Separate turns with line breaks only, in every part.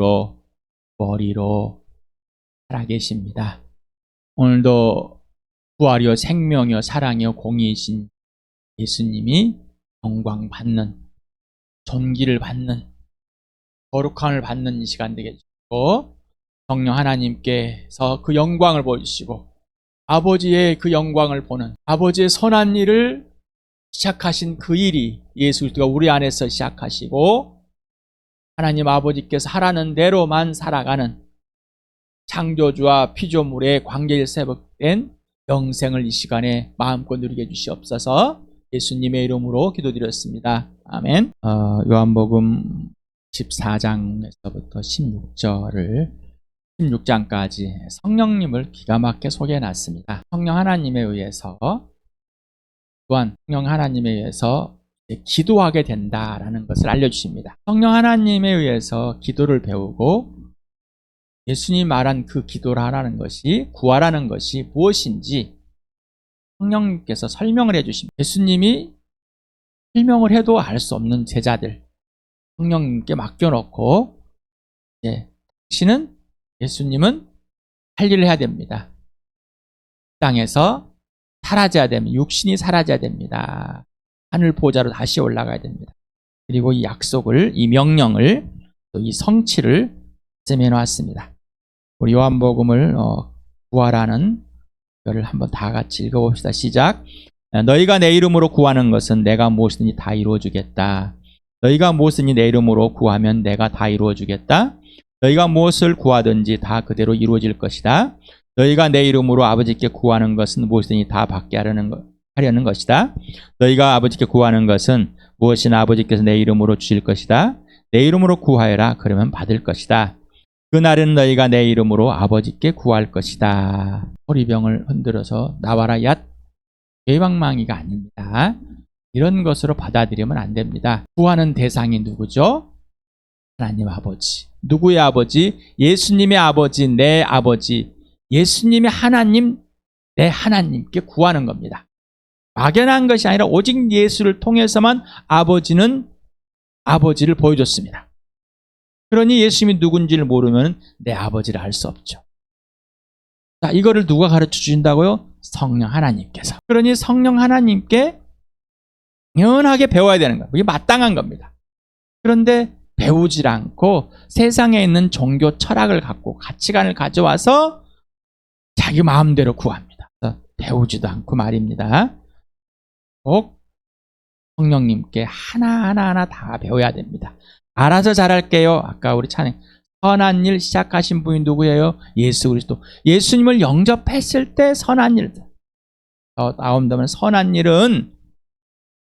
영으로 머리로 살아계십니다. 오늘도 부활이요 생명이요 사랑이요 공의이신 예수님이 영광 받는, 존귀를 받는, 거룩함을 받는 이 시간 되게 해주시고, 성령 하나님께서 그 영광을 보여주시고 아버지의 그 영광을 보는, 아버지의 선한 일을 시작하신 그 일이 예수 그리스도가 우리 안에서 시작하시고 하나님 아버지께서 하라는 대로만 살아가는 창조주와 피조물의 관계일세복된 영생을 이 시간에 마음껏 누리게 해주시옵소서. 예수님의 이름으로 기도드렸습니다. 아멘. 요한복음 14장에서부터 16장까지 성령님을 기가 막히게 소개해놨습니다. 성령 하나님에 의해서, 또한 성령 하나님에 의해서 기도하게 된다라는 것을 알려주십니다. 성령 하나님에 의해서 기도를 배우고 예수님이 말한 그 기도를 하라는 것이, 구하라는 것이 무엇인지 성령님께서 설명을 해주십니다. 예수님이 설명을 해도 알 수 없는 제자들 성령님께 맡겨놓고, 예수님은 할 일을 해야 됩니다. 땅에서 사라져야 됩니다. 육신이 사라져야 됩니다. 하늘 보좌로 다시 올라가야 됩니다. 그리고 이 약속을, 이 명령을, 또 이 성취를 셈해 놓았습니다. 우리 요한복음을 구하라는 것을 한번 다 같이 읽어봅시다. 시작. 너희가 내 이름으로 구하는 것은 내가 무엇이든지 다 이루어주겠다. 너희가 무엇이든지 내 이름으로 구하면 내가 다 이루어주겠다. 너희가 무엇을 구하든지 다 그대로 이루어질 것이다. 너희가 내 이름으로 아버지께 구하는 것은 무엇이든지 다 받게 하려는 것이다. 너희가 아버지께 구하는 것은 무엇이나 아버지께서 내 이름으로 주실 것이다. 내 이름으로 구하여라. 그러면 받을 것이다. 그날은 너희가 내 이름으로 아버지께 구할 것이다. 호리병을 흔들어서 나와라 얏, 죄방망이가 아닙니다. 이런 것으로 받아들이면 안 됩니다. 구하는 대상이 누구죠? 하나님 아버지. 누구의 아버지? 예수님의 아버지, 내 아버지. 예수님의 하나님, 내 하나님께 구하는 겁니다. 막연한 것이 아니라 오직 예수를 통해서만 아버지는 아버지를 보여줬습니다. 그러니 예수님이 누군지를 모르면 내 아버지를 알 수 없죠. 자, 이거를 누가 가르쳐 주신다고요? 성령 하나님께서. 그러니 성령 하나님께 연하게 배워야 되는 거예요. 이게 마땅한 겁니다. 그런데 배우질 않고 세상에 있는 종교 철학을 갖고 가치관을 가져와서 자기 마음대로 구합니다. 배우지도 않고 말입니다. 꼭 성령님께 하나하나 다 배워야 됩니다. 알아서 잘할게요. 아까 우리 찬양, 선한 일 시작하신 분이 누구예요? 예수 그리스도. 예수님을 영접했을 때 선한 일. 나온다면 선한 일은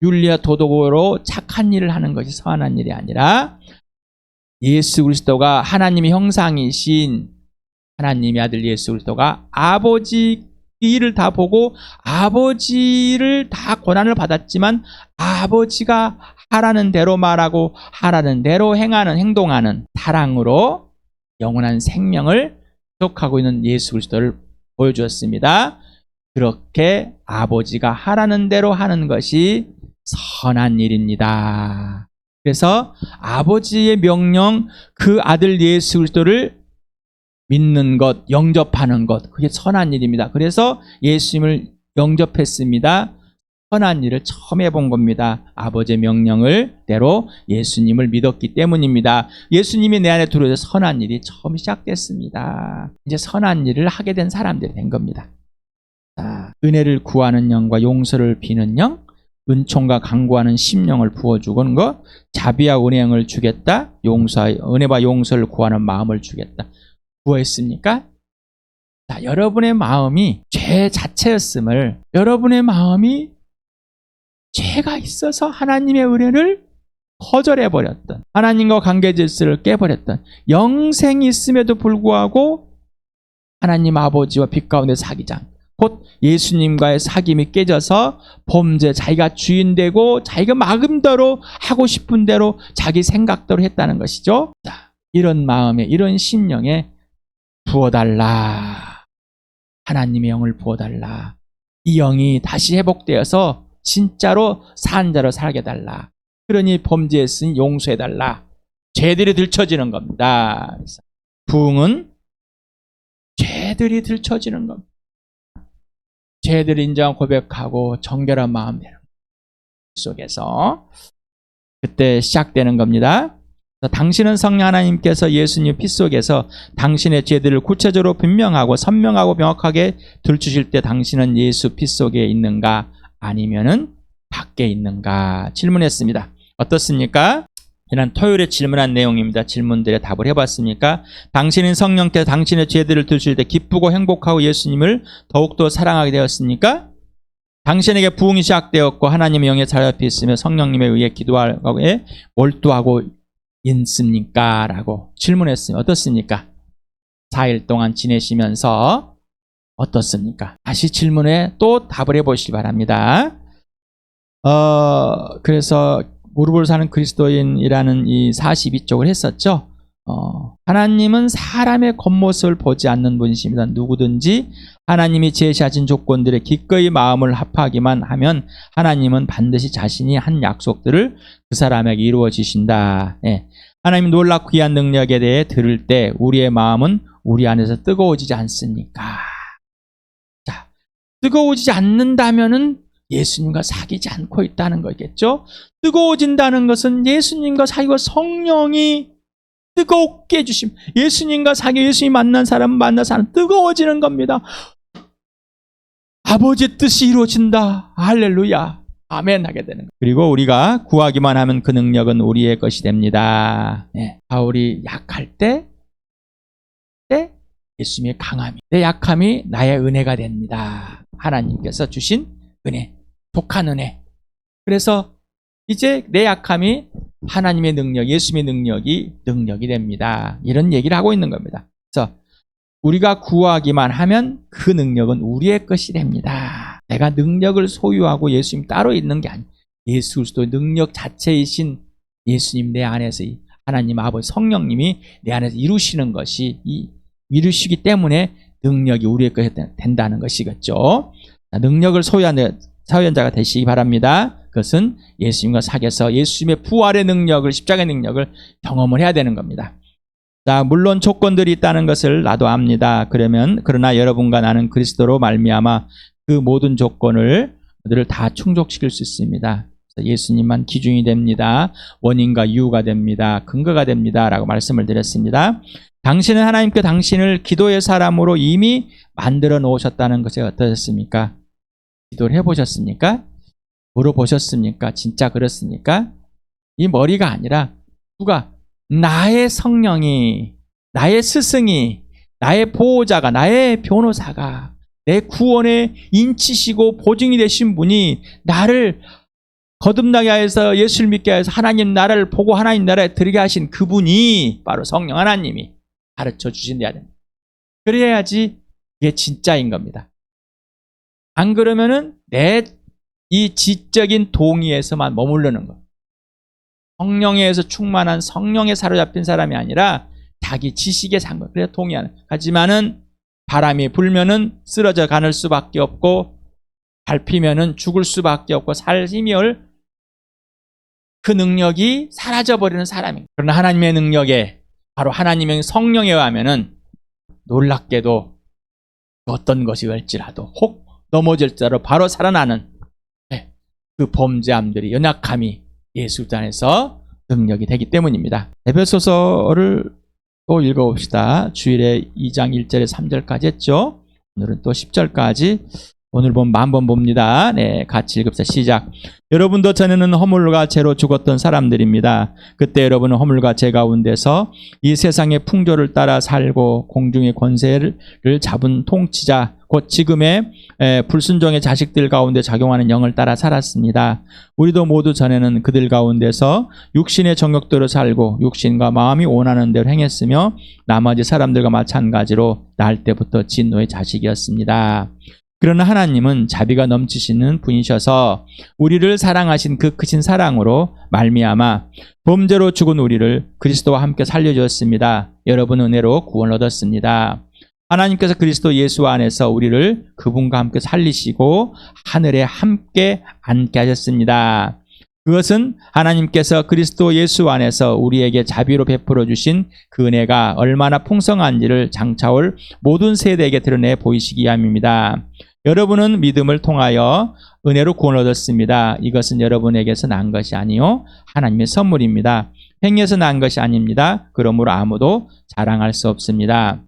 윤리와 도덕으로 착한 일을 하는 것이 선한 일이 아니라 예수 그리스도가 하나님의 형상이신 하나님의 아들 예수 그리스도가 아버지 일을 다 보고 아버지를 다 고난을 받았지만 아버지가 하라는 대로 말하고 하라는 대로 행동하는 사랑으로 영원한 생명을 지속하고 있는 예수 그리스도를 보여주었습니다. 그렇게 아버지가 하라는 대로 하는 것이 선한 일입니다. 그래서 아버지의 명령, 그 아들 예수 그리스도를 믿는 것, 영접하는 것, 그게 선한 일입니다. 그래서 예수님을 영접했습니다. 선한 일을 처음 해본 겁니다. 아버지의 명령을 대로 예수님을 믿었기 때문입니다. 예수님이 내 안에 들어오셔서 선한 일이 처음 시작됐습니다. 이제 선한 일을 하게 된 사람들이 된 겁니다. 자, 은혜를 구하는 영과 용서를 비는 영, 은총과 강구하는 심령을 부어주는 것, 자비와 은혜를 주겠다, 은혜와 용서를 구하는 마음을 주겠다. 구했습니까? 자, 여러분의 마음이 죄 자체였음을, 여러분의 마음이 죄가 있어서 하나님의 은혜를 거절해버렸던, 하나님과 관계 질서를 깨버렸던, 영생이 있음에도 불구하고 하나님 아버지와 빛 가운데 사기장, 곧 예수님과의 사귐이 깨져서 범죄, 자기가 주인 되고 자기가 마음대로 하고 싶은 대로 자기 생각대로 했다는 것이죠. 자, 이런 마음에, 이런 심령에 부어달라. 하나님의 영을 부어달라. 이 영이 다시 회복되어서 진짜로 산 자로 살게 해달라. 그러니 범죄했으니 용서해달라. 죄들이 들춰지는 겁니다. 그래서 부흥은 죄들이 들춰지는 겁니다. 죄들을 인정 고백하고 정결한 마음 되는 속에서 그때 시작되는 겁니다. 당신은 성령 하나님께서 예수님 피 속에서 당신의 죄들을 구체적으로 분명하고 선명하고 명확하게 들추실 때 당신은 예수 피 속에 있는가 아니면은 밖에 있는가 질문했습니다. 어떻습니까? 지난 토요일에 질문한 내용입니다. 질문들에 답을 해봤습니까? 당신은 성령께서 당신의 죄들을 들추실 때 기쁘고 행복하고 예수님을 더욱더 사랑하게 되었습니까? 당신에게 부흥이 시작되었고 하나님의 영에 사로잡혀 있으며 성령님에 의해 기도하고에 몰두하고 있습니까? 라고 질문했습니다. 어떻습니까? 4일 동안 지내시면서 어떻습니까? 다시 질문에 또 답을 해보시기 바랍니다. 그래서 무릎을 사는 그리스도인이라는 이 42쪽을 했었죠. 하나님은 사람의 겉모습을 보지 않는 분이십니다. 누구든지 하나님이 제시하신 조건들에 기꺼이 마음을 합하기만 하면 하나님은 반드시 자신이 한 약속들을 그 사람에게 이루어 주신다. 예. 하나님 놀랍고 귀한 능력에 대해 들을 때 우리의 마음은 우리 안에서 뜨거워지지 않습니까? 자, 뜨거워지지 않는다면은 예수님과 사귀지 않고 있다는 거겠죠? 뜨거워진다는 것은 예수님과 사귀고 성령이 뜨겁게 해주심. 예수님과 사귀어 예수님 만난 사람 뜨거워지는 겁니다. 아버지의 뜻이 이루어진다. 할렐루야. 아멘 하게 되는 거예요. 그리고 우리가 구하기만 하면 그 능력은 우리의 것이 됩니다. 네. 바울이 약할 때 예수님의 강함이, 내 약함이 나의 은혜가 됩니다. 하나님께서 주신 은혜, 독한 은혜. 그래서 이제 내 약함이 하나님의 능력, 예수님의 능력이 됩니다. 이런 얘기를 하고 있는 겁니다. 그래서 우리가 구하기만 하면 그 능력은 우리의 것이 됩니다. 내가 능력을 소유하고 예수님 따로 있는 게 아니에요. 예수 그리스도의 능력 자체이신 예수님 내 안에서 하나님 아버지 성령님이 내 안에서 이루시는 것이 이루시기 때문에 능력이 우리의 것이 된다는 것이겠죠. 능력을 소유한 자가 되시기 바랍니다. 그것은 예수님과 사귀어서 예수님의 부활의 능력을, 십자가의 능력을 경험을 해야 되는 겁니다. 자, 물론 조건들이 있다는 것을 나도 압니다. 그러나 여러분과 나는 그리스도로 말미암아 그 모든 조건들을 다 충족시킬 수 있습니다. 예수님만 기준이 됩니다. 원인과 이유가 됩니다. 근거가 됩니다. 라고 말씀을 드렸습니다. 당신은 하나님께 당신을 기도의 사람으로 이미 만들어 놓으셨다는 것이 어떠셨습니까? 기도를 해보셨습니까? 물어보셨습니까? 진짜 그렇습니까? 이 머리가 아니라 누가? 나의 성령이, 나의 스승이, 나의 보호자가, 나의 변호사가, 내 구원의 인치시고 보증이 되신 분이 나를 거듭나게 하여서 예수를 믿게 하여서 하나님 나라를 보고 하나님 나라에 들게 하신 그분이 바로 성령 하나님이 가르쳐 주신다야 됩니다. 그래야지 이게 진짜인 겁니다. 안 그러면은 내 이 지적인 동의에서만 머무르는 것. 성령에 의해서 충만한 성령에 사로잡힌 사람이 아니라 자기 지식에 산 것. 그래서 동의하는. 하지만은 바람이 불면은 쓰러져 가는 수밖에 없고 밟히면은 죽을 수밖에 없고 살 힘이 그 능력이 사라져버리는 사람입니다. 그러나 하나님의 능력에 바로 하나님의 성령에 의하면은 놀랍게도 어떤 것이 될지라도 혹 넘어질지라도 바로 살아나는 그 범죄함들이 연약함이 예수 안에서 능력이 되기 때문입니다. 에베소서를 또 읽어봅시다. 주일에 2장 1절에 3절까지 했죠. 오늘은 또 10절까지 오늘 보면 10,000번 봅니다. 네, 같이 읽읍시다. 시작. 여러분도 전에는 허물과 죄로 죽었던 사람들입니다. 그때 여러분은 허물과 죄 가운데서 이 세상의 풍조를 따라 살고 공중의 권세를 잡은 통치자 곧 지금의 불순종의 자식들 가운데 작용하는 영을 따라 살았습니다. 우리도 모두 전에는 그들 가운데서 육신의 정욕대로 살고 육신과 마음이 원하는 대로 행했으며 나머지 사람들과 마찬가지로 날 때부터 진노의 자식이었습니다. 그러나 하나님은 자비가 넘치시는 분이셔서 우리를 사랑하신 그 크신 사랑으로 말미암아 범죄로 죽은 우리를 그리스도와 함께 살려주었습니다. 여러분 은혜로 구원을 얻었습니다. 하나님께서 그리스도 예수 안에서 우리를 그분과 함께 살리시고 하늘에 함께 앉게 하셨습니다. 그것은 하나님께서 그리스도 예수 안에서 우리에게 자비로 베풀어 주신 그 은혜가 얼마나 풍성한지를 장차올 모든 세대에게 드러내 보이시기 위함입니다. 여러분은 믿음을 통하여 은혜로 구원을 얻었습니다. 이것은 여러분에게서 난 것이 아니요 하나님의 선물입니다. 행위에서 난 것이 아닙니다. 그러므로 아무도 자랑할 수 없습니다.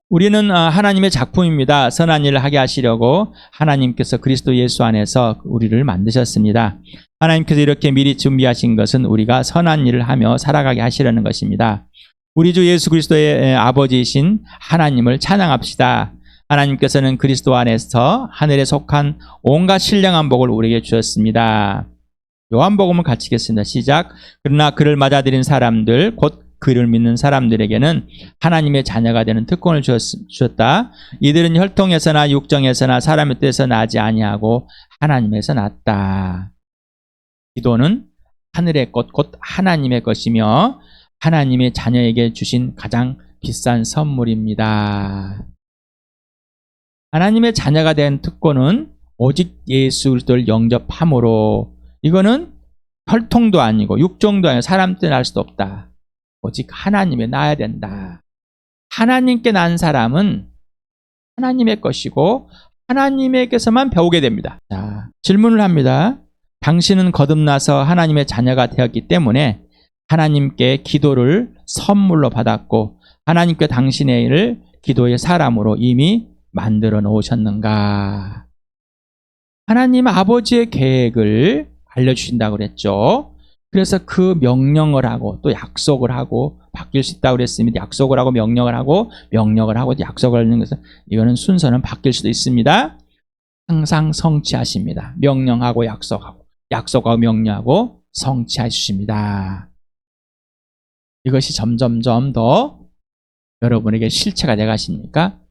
우리는 하나님의 작품입니다. 선한 일을 하게 하시려고 하나님께서 그리스도 예수 안에서 우리를 만드셨습니다. 하나님께서 이렇게 미리 준비하신 것은 우리가 선한 일을 하며 살아가게 하시려는 것입니다. 우리 주 예수 그리스도의 아버지이신 하나님을 찬양합시다. 하나님께서는 그리스도 안에서 하늘에 속한 온갖 신령한 복을 우리에게 주셨습니다. 요한복음을 같이 읽겠습니다. 시작. 그러나 그를 맞아들인 사람들 곧 그를 믿는 사람들에게는 하나님의 자녀가 되는 특권을 주셨다. 이들은 혈통에서나 육정에서나 사람의 뜻에서 나지 아니하고 하나님에서 났다. 기도는 하늘의 것 곧 하나님의 것이며 하나님의 자녀에게 주신 가장 비싼 선물입니다. 하나님의 자녀가 된 특권은 오직 예수 그리스도를 영접함으로, 이거는 혈통도 아니고 육정도 아니고 사람 뜻 알 수도 없다. 오직 하나님에 낳아야 된다. 하나님께 난 사람은 하나님의 것이고 하나님에게서만 배우게 됩니다. 자, 질문을 합니다. 당신은 거듭나서 하나님의 자녀가 되었기 때문에 하나님께 기도를 선물로 받았고 하나님께 당신의 일을 기도의 사람으로 이미 만들어 놓으셨는가? 하나님 아버지의 계획을 알려주신다고 그랬죠. 그래서 그 명령을 하고 또 약속을 하고 바뀔 수 있다고 그랬습니다. 약속을 하고 명령을 하고 약속을 하는 것은, 이거는 순서는 바뀔 수도 있습니다. 항상 성취하십니다. 명령하고 약속하고 명령하고 성취해 주십니다. 이것이 점점점 더 여러분에게 실체가 돼 가십니까?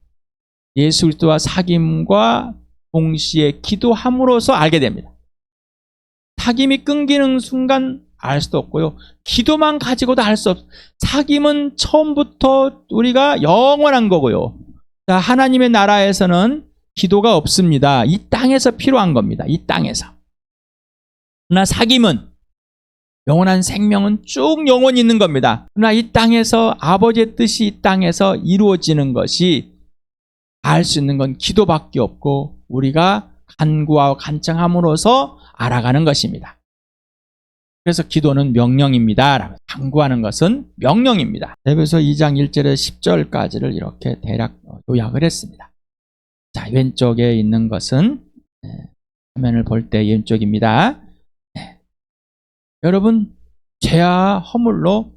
예수 그리스도와 사귐과 동시에 기도함으로써 알게 됩니다. 사귐이 끊기는 순간 알 수도 없고요. 기도만 가지고도 알 수 없어요. 사귐은 처음부터 우리가 영원한 거고요. 자, 하나님의 나라에서는 기도가 없습니다. 이 땅에서 필요한 겁니다. 이 땅에서. 그러나 사귐은 영원한 생명은 쭉 영원히 있는 겁니다. 그러나 이 땅에서 아버지의 뜻이 이 땅에서 이루어지는 것이 알 수 있는 건 기도밖에 없고 우리가 간구하고 간청함으로써 알아가는 것입니다. 그래서 기도는 명령입니다. 간구하는 것은 명령입니다. 에베소 2장 1절에서 10절까지를 이렇게 대략 요약을 했습니다. 자, 왼쪽에 있는 것은 화면을 볼 때 왼쪽입니다. 여러분, 죄와 허물로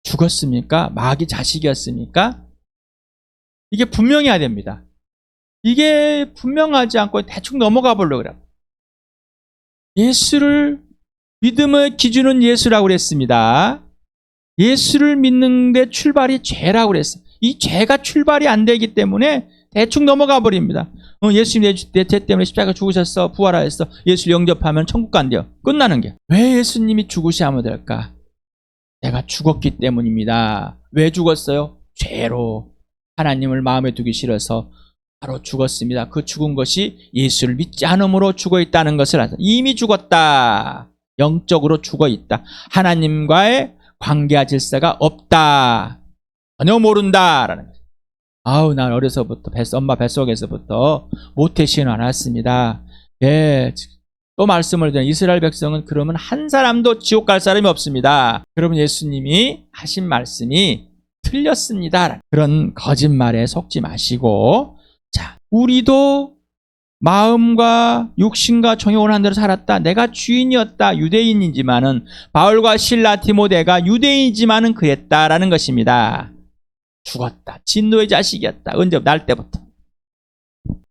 죽었습니까? 마귀 자식이었습니까? 이게 분명해야 됩니다. 이게 분명하지 않고 대충 넘어가 보려고 그래요. 예수를, 믿음의 기준은 예수라고 그랬습니다. 예수를 믿는 데 출발이 죄라고 그랬어요. 이 죄가 출발이 안 되기 때문에 대충 넘어가 버립니다. 예수님 내 죄 때문에 십자가 죽으셨어, 부활하셨어, 예수를 영접하면 천국 간대요. 끝나는 게. 왜 예수님이 죽으시면 될까? 내가 죽었기 때문입니다. 왜 죽었어요? 죄로. 하나님을 마음에 두기 싫어서 바로 죽었습니다. 그 죽은 것이 예수를 믿지 않음으로 죽어 있다는 것을 알아서 이미 죽었다. 영적으로 죽어 있다. 하나님과의 관계와 질서가 없다. 전혀 모른다라는 거죠. 아우, 난 어려서부터 엄마 뱃속에서부터 모태신을 알았습니다. 예, 또 말씀을 드린 이스라엘 백성은 그러면 한 사람도 지옥 갈 사람이 없습니다. 여러분, 예수님이 하신 말씀이 틀렸습니다. 그런 거짓말에 속지 마시고, 자, 우리도 마음과 육신과 정욕을 원하는 대로 살았다. 내가 주인이었다. 유대인이지만은 바울과 실라 디모데가 유대인이지만은 그랬다라는 것입니다. 죽었다. 진노의 자식이었다. 언제? 날 때부터.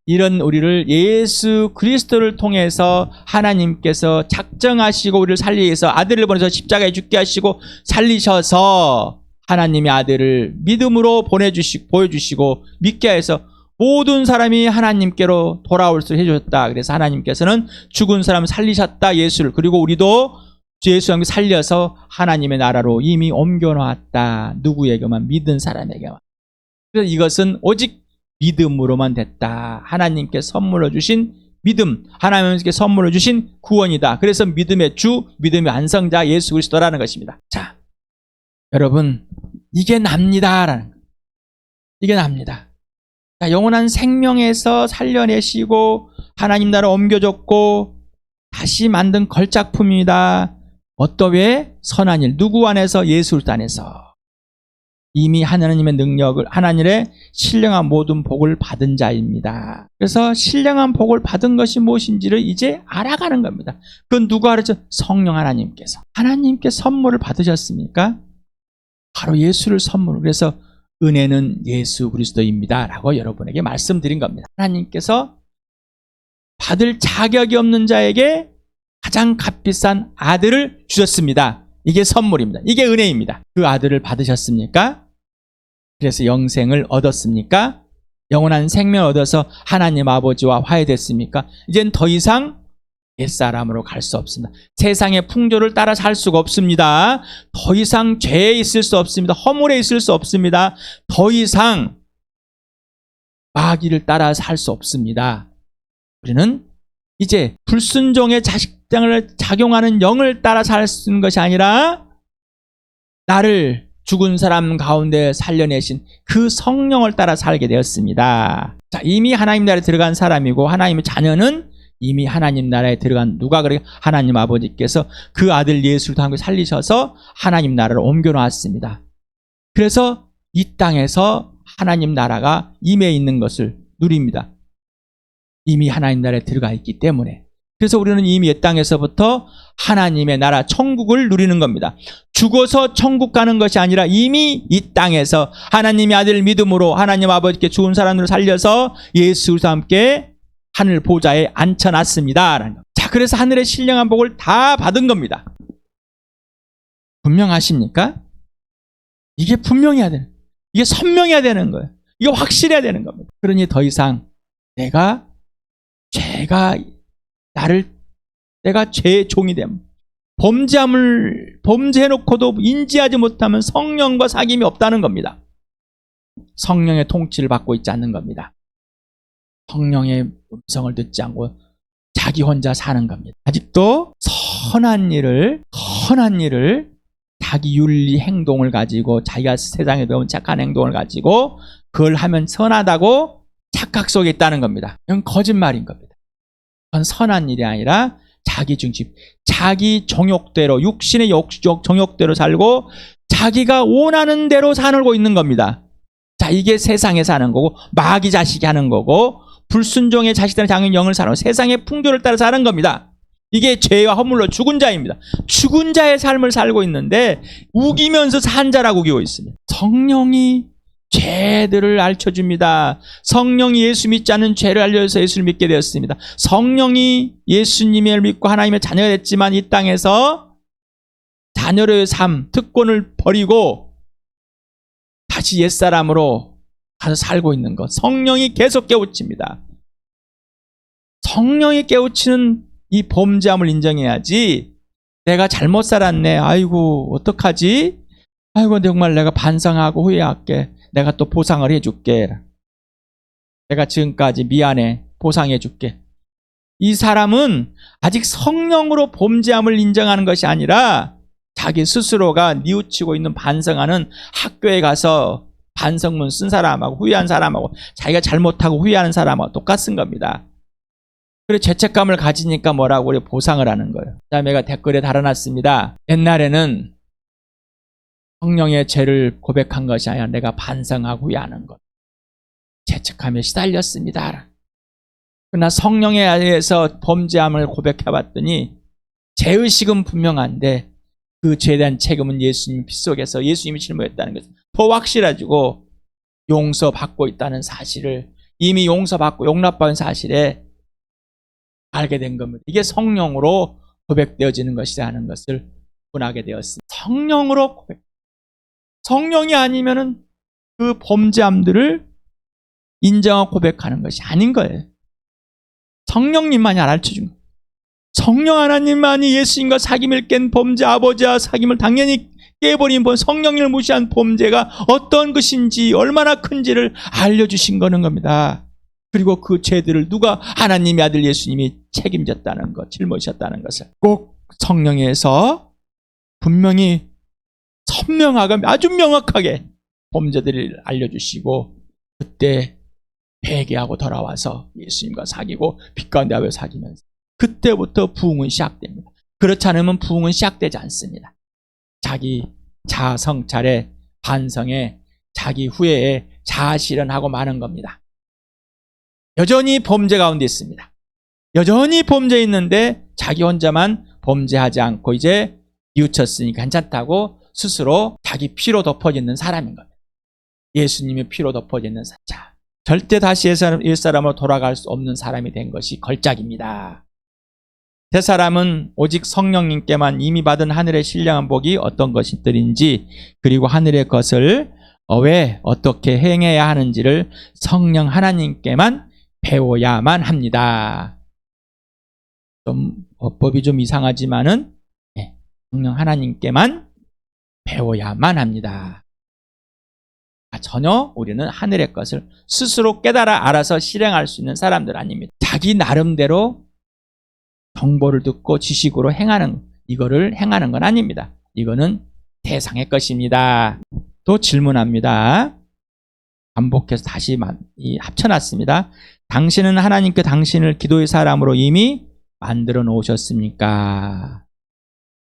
이런 우리를 예수 그리스도를 통해서 하나님께서 작정하시고 우리를 살리기 위해서 아들을 보내서 십자가에 죽게 하시고 살리셔서 하나님의 아들을 믿음으로 보여주시고 믿게 해서 모든 사람이 하나님께로 돌아올 수 해주셨다. 그래서 하나님께서는 죽은 사람을 살리셨다. 예수를. 그리고 우리도 예수님을 살려서 하나님의 나라로 이미 옮겨놓았다. 누구에게만? 믿은 사람에게만. 그래서 이것은 오직 믿음으로만 됐다. 하나님께 선물로 주신 믿음, 하나님께 선물을 주신 구원이다. 그래서 믿음의 주, 믿음의 완성자 예수 그리스도라는 것입니다. 자, 여러분, 이게 납니다라는 거. 이게 납니다. 자, 영원한 생명에서 살려내시고 하나님 나라 옮겨줬고 다시 만든 걸작품입니다. 어떠 왜? 선한 일. 누구 안에서? 예수 그리스도 안에서. 이미 하나님의 능력을, 하나님의 신령한 모든 복을 받은 자입니다. 그래서 신령한 복을 받은 것이 무엇인지를 이제 알아가는 겁니다. 그건 누가 알았죠? 성령 하나님께서. 하나님께 선물을 받으셨습니까? 바로 예수를 선물로. 그래서 은혜는 예수 그리스도입니다 라고 여러분에게 말씀드린 겁니다. 하나님께서 받을 자격이 없는 자에게 가장 값비싼 아들을 주셨습니다. 이게 선물입니다. 이게 은혜입니다. 그 아들을 받으셨습니까? 그래서 영생을 얻었습니까? 영원한 생명을 얻어서 하나님 아버지와 화해됐습니까? 이젠 더 이상 옛사람으로 갈 수 없습니다. 세상의 풍조를 따라 살 수가 없습니다. 더 이상 죄에 있을 수 없습니다. 허물에 있을 수 없습니다. 더 이상 마귀를 따라 살 수 없습니다. 우리는 이제 불순종의 자식장을 작용하는 영을 따라 살 수 있는 것이 아니라 나를 죽은 사람 가운데 살려내신 그 성령을 따라 살게 되었습니다. 자, 이미 하나님 나라에 들어간 사람이고 하나님의 자녀는 이미 하나님 나라에 들어간 누가 그래? 하나님 아버지께서 그 아들 예수를 함께 살리셔서 하나님 나라로 옮겨놓았습니다. 그래서 이 땅에서 하나님 나라가 임해 있는 것을 누립니다. 이미 하나님 나라에 들어가 있기 때문에. 그래서 우리는 이미 이 땅에서부터 하나님의 나라 천국을 누리는 겁니다. 죽어서 천국 가는 것이 아니라 이미 이 땅에서 하나님의 아들 믿음으로 하나님 아버지께 죽은 사람들을 살려서 예수 그리스도와 함께 하늘 보좌에 앉혀놨습니다. 자, 그래서 하늘의 신령한 복을 다 받은 겁니다. 분명하십니까? 이게 분명해야 되는, 이게 선명해야 되는 거예요. 이게 확실해야 되는 겁니다. 그러니 더 이상 내가 죄의 종이 됨, 범죄해놓고도 인지하지 못하면 성령과 사귐이 없다는 겁니다. 성령의 통치를 받고 있지 않는 겁니다. 성령의 음성을 듣지 않고 자기 혼자 사는 겁니다. 아직도 선한 일을 자기 윤리 행동을 가지고 자기가 세상에 배운 착한 행동을 가지고 그걸 하면 선하다고 착각 속에 있다는 겁니다. 이건 거짓말인 겁니다. 그건 선한 일이 아니라 자기 중심, 자기 정욕대로, 육신의 정욕대로 살고 자기가 원하는 대로 살고 있는 겁니다. 자, 이게 세상에 사는 거고 마귀 자식이 하는 거고 불순종의 자식들의 장인 영을 사는 세상의 풍조를 따라 사는 겁니다. 이게 죄와 허물로 죽은 자입니다. 죽은 자의 삶을 살고 있는데 우기면서 산 자라고 우기고 있습니다. 성령이 죄들을 알려줍니다. 성령이 예수 믿지 않는 죄를 알려줘서 예수를 믿게 되었습니다. 성령이 예수님을 믿고 하나님의 자녀가 됐지만 이 땅에서 자녀의 삶, 특권을 버리고 다시 옛사람으로 가서 살고 있는 것. 성령이 계속 깨우칩니다. 성령이 깨우치는 이 범죄함을 인정해야지 내가 잘못 살았네. 아이고 어떡하지? 아이고 정말 내가 반성하고 후회할게. 내가 또 보상을 해줄게. 내가 지금까지 미안해. 보상해줄게. 이 사람은 아직 성령으로 범죄함을 인정하는 것이 아니라 자기 스스로가 뉘우치고 있는 반성하는 학교에 가서 반성문 쓴 사람하고 후회한 사람하고 자기가 잘못하고 후회하는 사람하고 똑같은 겁니다. 그래서 죄책감을 가지니까 뭐라고 우리 보상을 하는 거예요. 그 다음에 내가 댓글에 달아놨습니다. 옛날에는 성령의 죄를 고백한 것이 아니라 내가 반성하고 후회하는 것. 죄책감에 시달렸습니다. 그러나 성령에 의해서 범죄함을 고백해봤더니 죄의식은 분명한데 그 죄에 대한 책임은 예수님 피 속에서 예수님이 짊어졌다는 것은 더 확실해지고 용서받고 있다는 사실을 이미 용서받고 용납받은 사실에 알게 된 겁니다. 이게 성령으로 고백되어지는 것이라는 것을 분하게 되었습니다. 성령으로 고백. 성령이 아니면은 그 범죄함들을 인정하고 고백하는 것이 아닌 거예요. 성령님만이 알려준 거예요. 성령 하나님만이 예수님과 사귐을 깬 범죄 아버지와 사귐을 당연히 깨버린 성령님을 무시한 범죄가 어떤 것인지 얼마나 큰지를 알려주신 거는 겁니다. 그리고 그 죄들을 누가 하나님의 아들 예수님이 책임졌다는 것, 짊어지셨다는 것을 꼭 성령에서 분명히 선명하게 아주 명확하게 범죄들을 알려주시고 그때 회개하고 돌아와서 예수님과 사귀고 빛 가운데 하며 사귀면서 그때부터 부흥은 시작됩니다. 그렇지 않으면 부흥은 시작되지 않습니다. 자기 자아 성찰에 반성에 자기 후회에 자아 실현하고 마는 겁니다. 여전히 범죄 가운데 있습니다. 여전히 범죄 있는데 자기 혼자만 범죄하지 않고 이제 뉘우쳤으니 괜찮다고 스스로 자기 피로 덮어지는 사람인 겁니다. 예수님의 피로 덮어지는 자, 절대 다시 옛사람으로 돌아갈 수 없는 사람이 된 것이 걸작입니다. 새 사람은 오직 성령님께만 이미 받은 하늘의 신령한 복이 어떤 것들인지 그리고 하늘의 것을 왜 어떻게 행해야 하는지를 성령 하나님께만 배워야만 합니다. 좀 법이 좀 이상하지만은 성령 하나님께만 배워야만 합니다. 전혀 우리는 하늘의 것을 스스로 깨달아 알아서 실행할 수 있는 사람들 아닙니다. 자기 나름대로 정보를 듣고 지식으로 이거를 행하는 건 아닙니다. 이거는 세상의 것입니다. 또 질문합니다. 반복해서 다시 합쳐놨습니다. 당신은 하나님께 당신을 기도의 사람으로 이미 만들어 놓으셨습니까?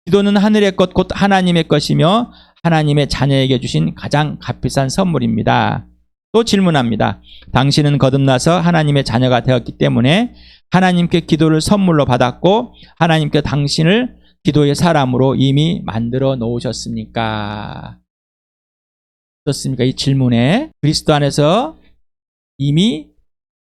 기도는 하늘의 것 곧 하나님의 것이며 하나님의 자녀에게 주신 가장 값비싼 선물입니다. 또 질문합니다. 당신은 거듭나서 하나님의 자녀가 되었기 때문에 하나님께 기도를 선물로 받았고 하나님께 당신을 기도의 사람으로 이미 만들어 놓으셨습니까? 어떻습니까? 이 질문에 그리스도 안에서 이미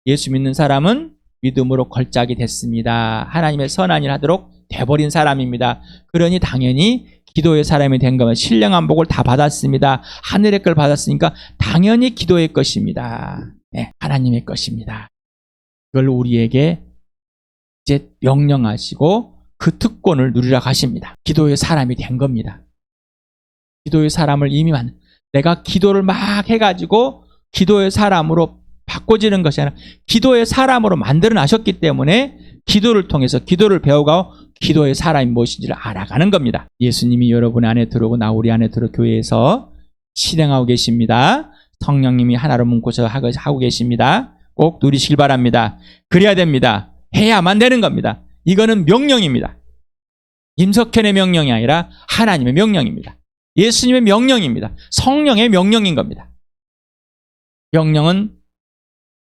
예수 믿는 사람은 믿음으로 걸작이 됐습니다. 하나님의 선한 일 하도록 돼버린 사람입니다. 그러니 당연히 기도의 사람이 된 거면 신령한 복을 다 받았습니다. 하늘의 걸 받았으니까 당연히 기도의 것입니다. 네, 하나님의 것입니다. 그걸 우리에게 이제 명령하시고 그 특권을 누리라고 하십니다. 기도의 사람이 된 겁니다. 기도의 사람을 이미 내가 기도를 막 해가지고 기도의 사람으로 바꿔지는 것이 아니라 기도의 사람으로 만들어 놔셨기 때문에 기도를 통해서 기도를 배워가고 기도의 사람이 무엇인지를 알아가는 겁니다. 예수님이 여러분 안에 들어오고 나 우리 안에 들어 교회에서 실행하고 계십니다. 성령님이 하나로 뭉쳐서 하고 계십니다. 꼭 누리시길 바랍니다. 그래야 됩니다. 해야만 되는 겁니다. 이거는 명령입니다. 임석현의 명령이 아니라 하나님의 명령입니다. 예수님의 명령입니다. 성령의 명령인 겁니다. 명령은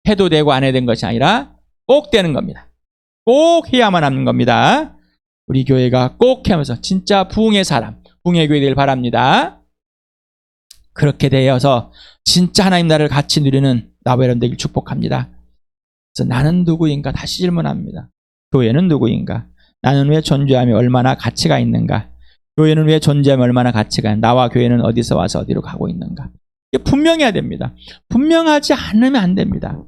해도 되고 안 해도 된 것이 아니라 꼭 되는 겁니다. 꼭 해야만 하는 겁니다. 우리 교회가 꼭 하면서 진짜 부흥의 사람, 부흥의 교회 되길 바랍니다. 그렇게 되어서 진짜 하나님 나라를 같이 누리는 나와 여러분 되길 축복합니다. 그래서 나는 누구인가 다시 질문합니다. 교회는 누구인가? 나는 왜 존재하며 얼마나 가치가 있는가? 교회는 왜 존재하며 얼마나 가치가 있는가? 나와 교회는 어디서 와서 어디로 가고 있는가? 이게 분명해야 됩니다. 분명하지 않으면 안 됩니다.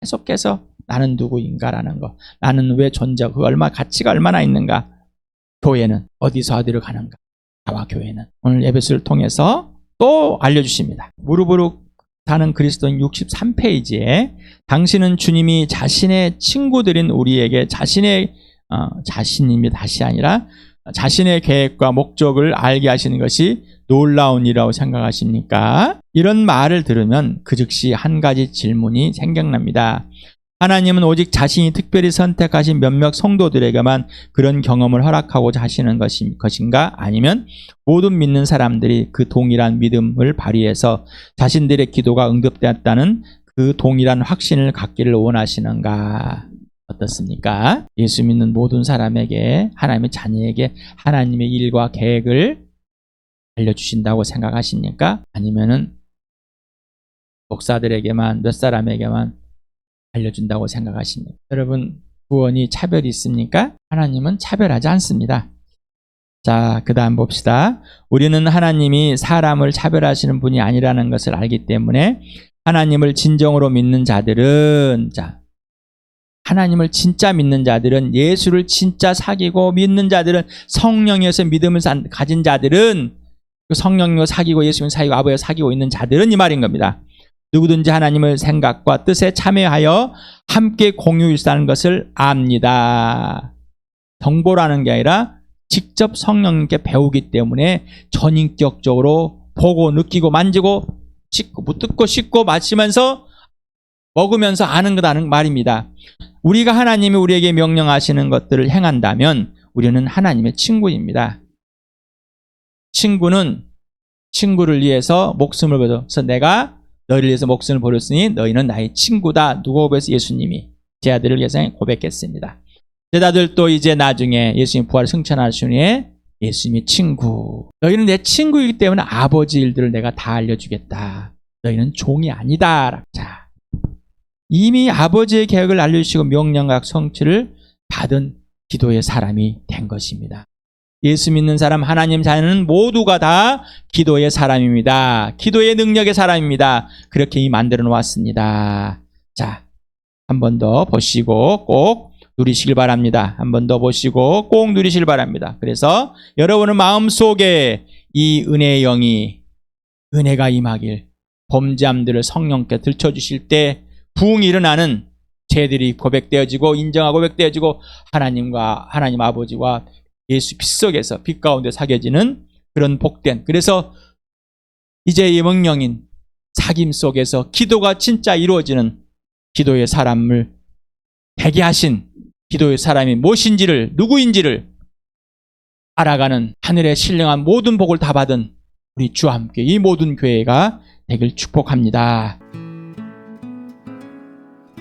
계속해서 나는 누구인가라는 거, 나는 왜 존재하고 얼마 가치가 얼마나 있는가? 교회는 어디서 어디로 가는가? 나와 교회는 오늘 예배를 통해서 또 알려주십니다. 무릎으로 사는 그리스도인 63페이지에 당신은 주님이 자신의 친구들인 우리에게 자신님이 다시 아니라 자신의 계획과 목적을 알게 하시는 것이 놀라운 일이라고 생각하십니까? 이런 말을 들으면 그 즉시 한 가지 질문이 생각납니다. 하나님은 오직 자신이 특별히 선택하신 몇몇 성도들에게만 그런 경험을 허락하고자 하시는 것인가? 아니면 모든 믿는 사람들이 그 동일한 믿음을 발휘해서 자신들의 기도가 응답되었다는 그 동일한 확신을 갖기를 원하시는가? 어떻습니까? 예수 믿는 모든 사람에게, 하나님의 자녀에게 하나님의 일과 계획을 알려주신다고 생각하십니까? 아니면은 목사들에게만, 몇 사람에게만 알려준다고 생각하십니까? 여러분, 구원이 차별이 있습니까? 하나님은 차별하지 않습니다. 자, 그 다음 봅시다. 우리는 하나님이 사람을 차별하시는 분이 아니라는 것을 알기 때문에 하나님을 진정으로 믿는 자들은, 하나님을 진짜 믿는 자들은, 예수를 진짜 사귀고 믿는 자들은, 성령에서 믿음을 가진 자들은, 성령으로 사귀고 예수님 사귀고 아버지와 사귀고 있는 자들은 이 말인 겁니다. 누구든지 하나님의 생각과 뜻에 참여하여 함께 공유일사하는 것을 압니다. 정보라는 게 아니라 직접 성령님께 배우기 때문에 전인격적으로 보고 느끼고 만지고 씻고 묻고 씻고 마시면서 먹으면서 아는 거라는 말입니다. 우리가 하나님이 우리에게 명령하시는 것들을 행한다면 우리는 하나님의 친구입니다. 친구는 친구를 위해서 목숨을 버려서 내가 너희를 위해서 목숨을 버렸으니 너희는 나의 친구다. 누가 고백해서 예수님이 제 아들을 위해서 고백했습니다. 제자들도 이제 나중에 예수님 부활을 승천하신 후에 예수님의 친구. 너희는 내 친구이기 때문에 아버지 일들을 내가 다 알려주겠다. 너희는 종이 아니다. 자, 이미 아버지의 계획을 알려주시고 명령과 성취를 받은 기도의 사람이 된 것입니다. 예수 믿는 사람, 하나님 자녀는 모두가 다 기도의 사람입니다. 기도의 능력의 사람입니다. 그렇게 이미 만들어 놓았습니다. 자, 한 번 더 보시고 꼭 누리시길 바랍니다. 한 번 더 보시고 꼭 누리시길 바랍니다. 그래서 여러분의 마음속에 이 은혜의 영이, 은혜가 임하길, 범죄함들을 성령께 들춰주실 때 부흥이 일어나는 죄들이 고백되어지고 인정하고 고백되어지고 하나님과 하나님 아버지와 예수 빛 속에서 빛 가운데 사겨지는 그런 복된, 그래서 이제 이 명령인 사귐 속에서 기도가 진짜 이루어지는 기도의 사람을 되게 하신 기도의 사람이 무엇인지를, 누구인지를 알아가는 하늘의 신령한 모든 복을 다 받은 우리 주와 함께 이 모든 교회가 되길 축복합니다.